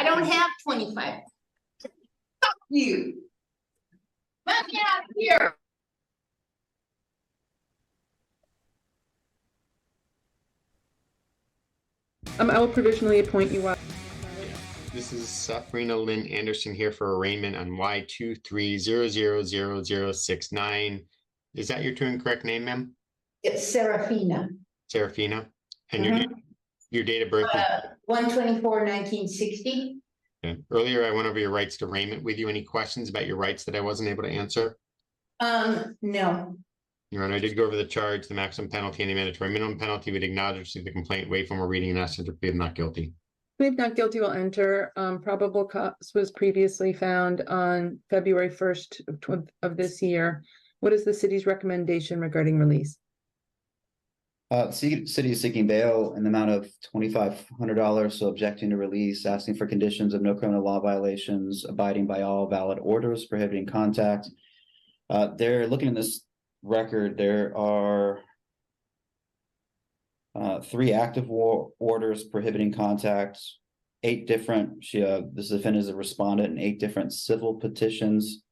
I don't have 25. Fuck you. Let me out of here. I will provisionally appoint you. This is Sabrina Lynn Anderson here for arraignment on Y23000069. Is that your true and correct name, ma'am? It's Serafina. Serafina? And your date of birth is 1/24/1960. okay. Earlier, I went over your rights to arraignment with you. Any questions about your rights that I wasn't able to answer? No. Your Honor, I did go over the charge, the maximum penalty, and the mandatory minimum penalty. Would acknowledge the complaint, waive formal reading, and ask to plead not guilty. Plead not guilty will enter. Probable cause was previously found on February 1st of this year. What is the city's recommendation regarding release? City is seeking bail in the amount of $2,500, so objecting to release, asking for conditions of no criminal law violations, abiding by all valid orders, prohibiting contact. They're looking at this record. There are 3 active orders prohibiting contact, 8 different. This defendant is a respondent in 8 different civil petitions.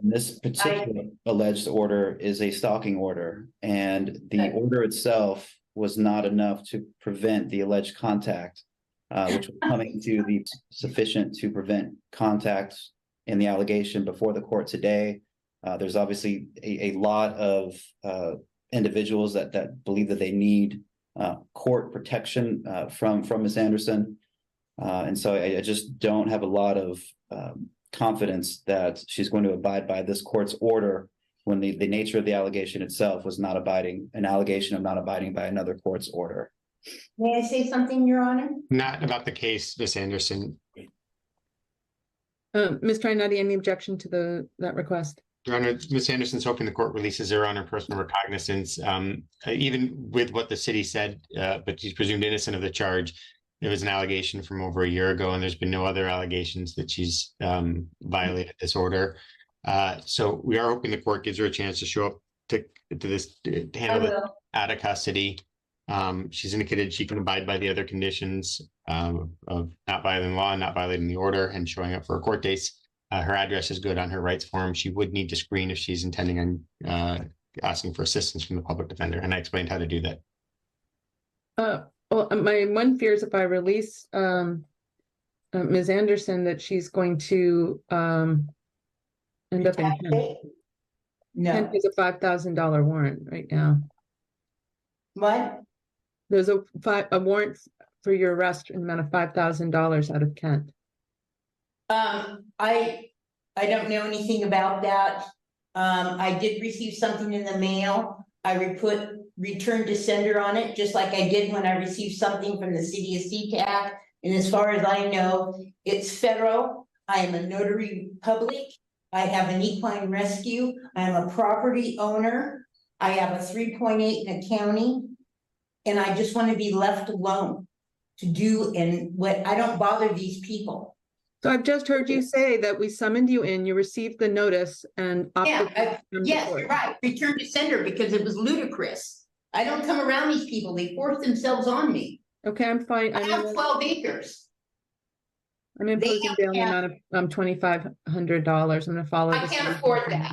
This particular alleged order is a stalking order, and the order itself was not enough to prevent the alleged contact, which was coming to the sufficient to prevent contact in the allegation before the court today. There's obviously a lot of individuals that believe that they need court protection from Ms. Anderson. And so I just don't have a lot of confidence that she's going to abide by this court's order when the nature of the allegation itself was not an allegation of not abiding by another court's order. May I say something, Your Honor? Not about the case, Ms. Anderson. Ms. Trinity, any objection to that request? Your Honor, Ms. Anderson's hoping the court releases her on her personal recognizance, even with what the city said, but she's presumed innocent of the charge. There was an allegation from over a year ago, and there's been no other allegations that she's violated this order. So we are hoping the court gives her a chance to show up to handle it out of custody. She's indicated she can abide by the other conditions of not violating law, not violating the order, and showing up for her court dates. Her address is good on her rights form. She would need to screen if she's intending on asking for assistance from the public defender, and I explained how to do that. Well, my one fear is if I release Ms. Anderson, that she's going to end up in Kent. No. Kent is a $5,000 warrant right now. What? There's a warrant for your arrest in the amount of $5,000 out of Kent. I don't know anything about that. I did receive something in the mail. I returned to sender on it, just like I did when I received something from the city of SeaTac. And as far as I know, it's federal. I am a notary public. I have an equine rescue. I am a property owner. I have a 3.8 in a county. And I just want to be left alone to do and what I don't bother these people. So I've just heard you say that we summoned you in, you received the notice and yes, you're right. Return to sender because it was ludicrous. I don't come around these people. They force themselves on me. Okay, I'm fine. I have 12 acres. I'm imposing bail in the amount of $2,500. I'm going to follow. I can't afford that.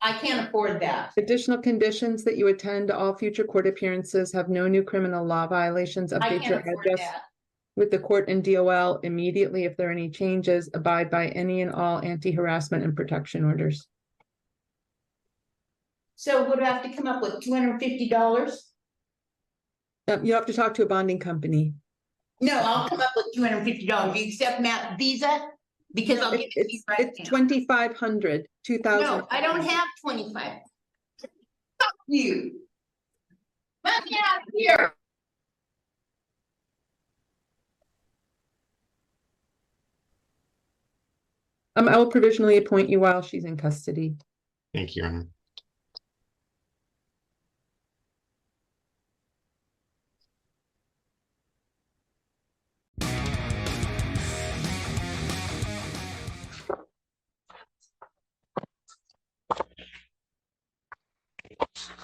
I can't afford that. Additional conditions that you attend all future court appearances, have no new criminal law violations, update your address with the court and DOL immediately if there are any changes, abide by any and all anti-harassment and protection orders. So would I have to come up with $250? You have to talk to a bonding company. No, I'll come up with $250. You accept Visa? Because I'll get it right now. It's $2,500, $2,000. No, I don't have 25. Fuck you. Let me out of here. I will provisionally appoint you while she's in custody. Thank you, Your Honor.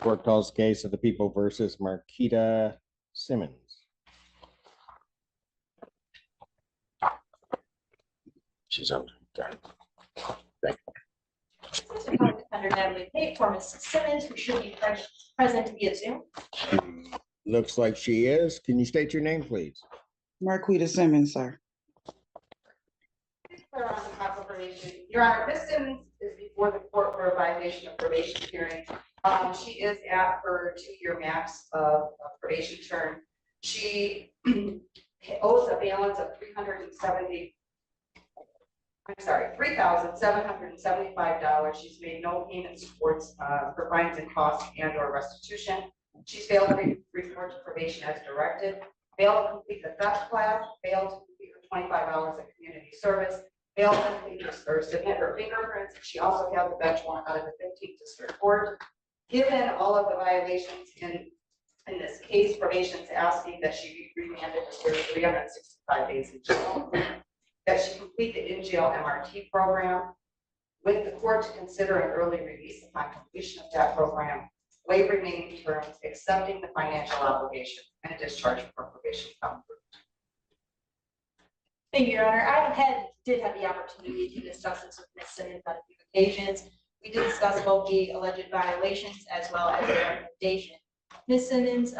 Court calls case of the people versus Marquita Simmons. She's on. Defendant Natalie Pate for Ms. Simmons, who should be present via Zoom. Looks like she is. Can you state your name, please? Marquita Simmons, sir. Clear on behalf of probation. Your Honor, Ms. Simmons is before the court for a violation of probation hearing. She is at her 2-year max of probation term. She owes a balance of $3,775. She's made no payments towards for fines and costs and/or restitution. She's failed to report to probation as directed, failed to complete the theft class, failed to complete her 25 hours of community service, failed to complete or submit her fingerprints. She also held the bench warrant out of the 15th District Court. Given all of the violations in this case, probation is asking that she be remanded to serve 365 days in jail, that she complete the in-jail MRT program, with the court to consider an early release upon completion of that program, waive remaining terms, accepting the financial obligation, and discharge from probation. Thank you, Your Honor. I did have the opportunity to discuss this with Ms. Simmons on a few occasions. We did discuss both the alleged violations as well as the recommendation. Ms. Simmons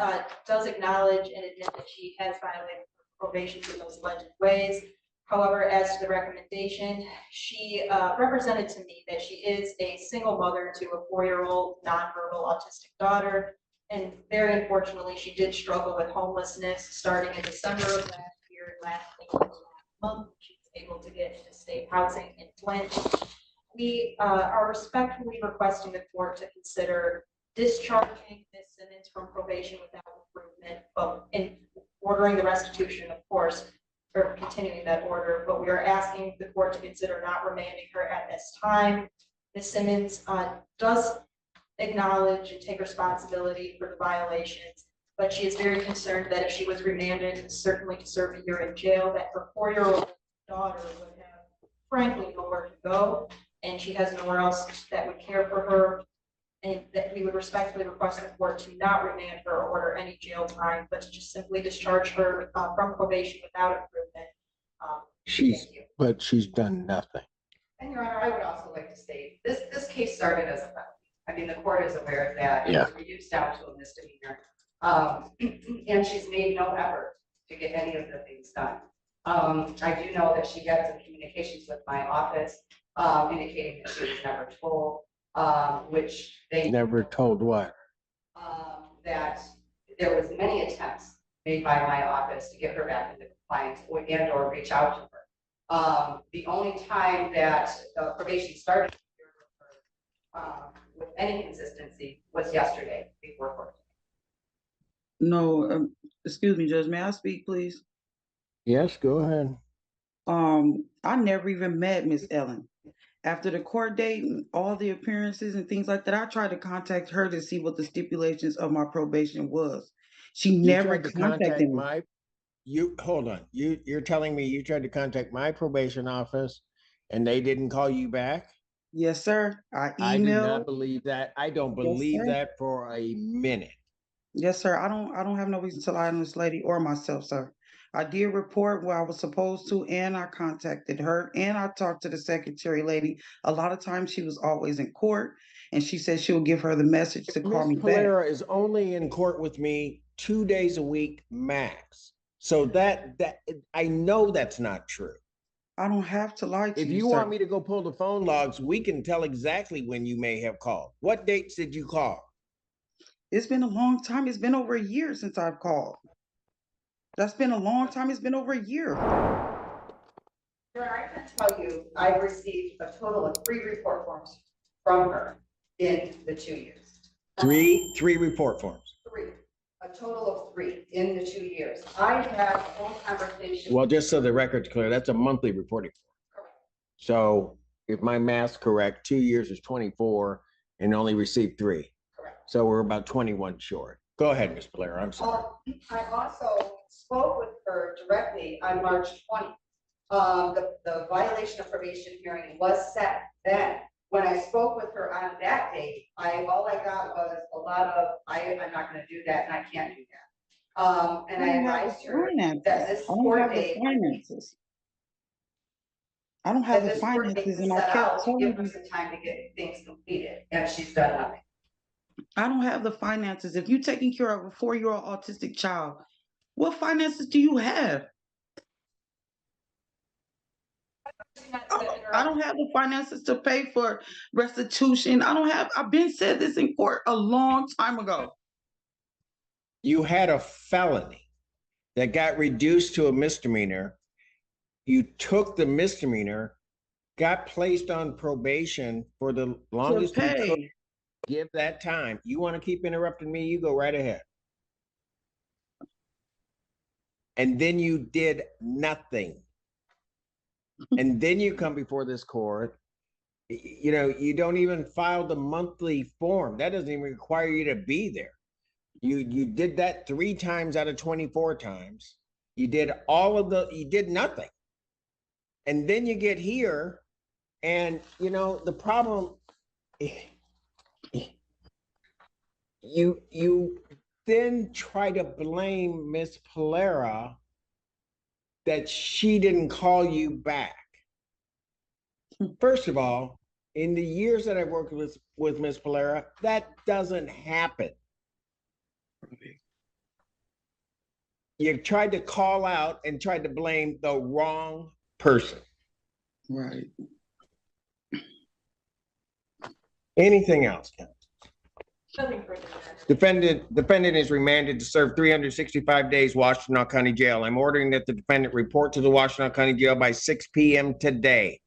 does acknowledge and admit that she has violated probation in those alleged ways. However, as to the recommendation, she represented to me that she is a single mother to a 4-year-old nonverbal autistic daughter. And very unfortunately, she did struggle with homelessness starting in December of last year, last month. She was able to get into state housing in Flint. We are respectfully requesting the court to consider discharging Ms. Simmons from probation without improvement, but in ordering the restitution, of course, or continuing that order, but we are asking the court to consider not remanding her at this time. Ms. Simmons does acknowledge and take responsibility for the violations, but she is very concerned that if she was remanded, certainly to serve a year in jail, that her 4-year-old daughter would have, frankly, nowhere to go, and she has nowhere else that would care for her, and that we would respectfully request the court to not remand her or order any jail time, but to just simply discharge her from probation without improvement. But she's done nothing. And Your Honor, I would also like to state, this case started as a felony. I mean, the court is aware of that. It was reduced down to a misdemeanor. And she's made no effort to get any of the things done. I do know that she had some communications with my office indicating that she was never told, which they Never told what? that there was many attempts made by my office to get her back into compliance and or reach out to her. The only time that probation started with any consistency was yesterday before court. No, excuse me, Judge, may I speak, please? Yes, go ahead. I never even met Miss Ellen. After the court date and all the appearances and things like that, I tried to contact her to see what the stipulations of my probation was. She never contacted me. Hold on. You're telling me you tried to contact my probation office and they didn't call you back? Yes, sir. I I do not emailed. believe that. I don't Yes, believe sir. that for a minute. Yes, sir. I don't have no reason to lie on this lady or myself, sir. I did report where I was supposed to, and I contacted her, and I talked to the secretary lady. A lot of times she was always in court, and she said she'll give her the message to call me Ms. back. Polera is only in court with me 2 days a week max. So that I know that's not true. I don't have to lie to If you, you sir. want me to go pull the phone logs, we can tell exactly when you may have called. What dates did you call? It's been a long time. It's been over a year since I've called. That's been a long time. It's been over a year. Your Honor, I can tell you, I've received a total of 3 report forms from her in the 2 years. Three report forms. 3, a total of 3 in the 2 years. I had a phone conversation. Well, just so the record's clear, that's a monthly reporting. Correct. So if my math's correct, 2 years is 24 and only received 3. Correct. So we're about 21 short. Go ahead, Ms. Polera. I'm sorry. I also spoke with her directly on March 20th. The violation of probation hearing was set then. When I spoke with her on that date, all I got was a lot of, I'm not going to do that and I can't do that. And I advised her that this court date. I don't have And the this court date finances was and I set kept out to telling give her you, some time to get things completed, and she's done nothing. I don't have the finances. If you're taking care of a 4-year-old autistic child, what finances do you have? I don't have the finances to pay for restitution. I've been said this in court a long time ago. You had a felony that got reduced to a misdemeanor. You took the misdemeanor, got placed on probation for the To longest you could. pay. Give that time. You want to keep interrupting me? You go right ahead. And then you did nothing. And then you come before this court. You know, you don't even file the monthly form. That doesn't even require you to be there. You did that 3 times out of 24 times. You did you did nothing. And then you get here and, you know, the problem, you then try to blame Miss Polera that she didn't call you back. First of all, in the years that I've worked with Miss Polera, that doesn't happen. You tried to call out and tried to blame the wrong person. Right. Anything else, Ken? Nothing further. Defendant is remanded to serve 365 days Washtenaw County Jail. I'm ordering that the defendant report to the Washtenaw County Jail by 6 p.m. today.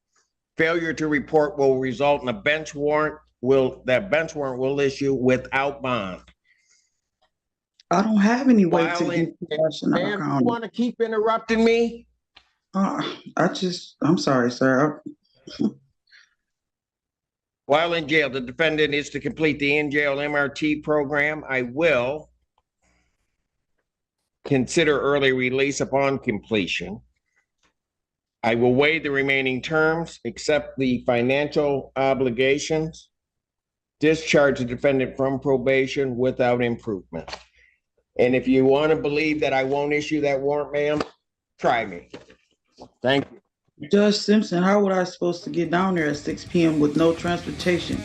Failure to report will result in a bench warrant. That bench warrant will issue without bond. I don't have any way to While get Washtenaw Ma'am, you County. want to keep interrupting me? I'm sorry, sir. While in jail, the defendant is to complete the in-jail MRT program. I will consider early release upon completion. I will waive the remaining terms, accept the financial obligations, discharge the defendant from probation without improvement. And if you want to believe that I won't issue that warrant, ma'am, try me. Thank you. Judge Simpson, how would I supposed to get down there at 6 p.m. with no transportation?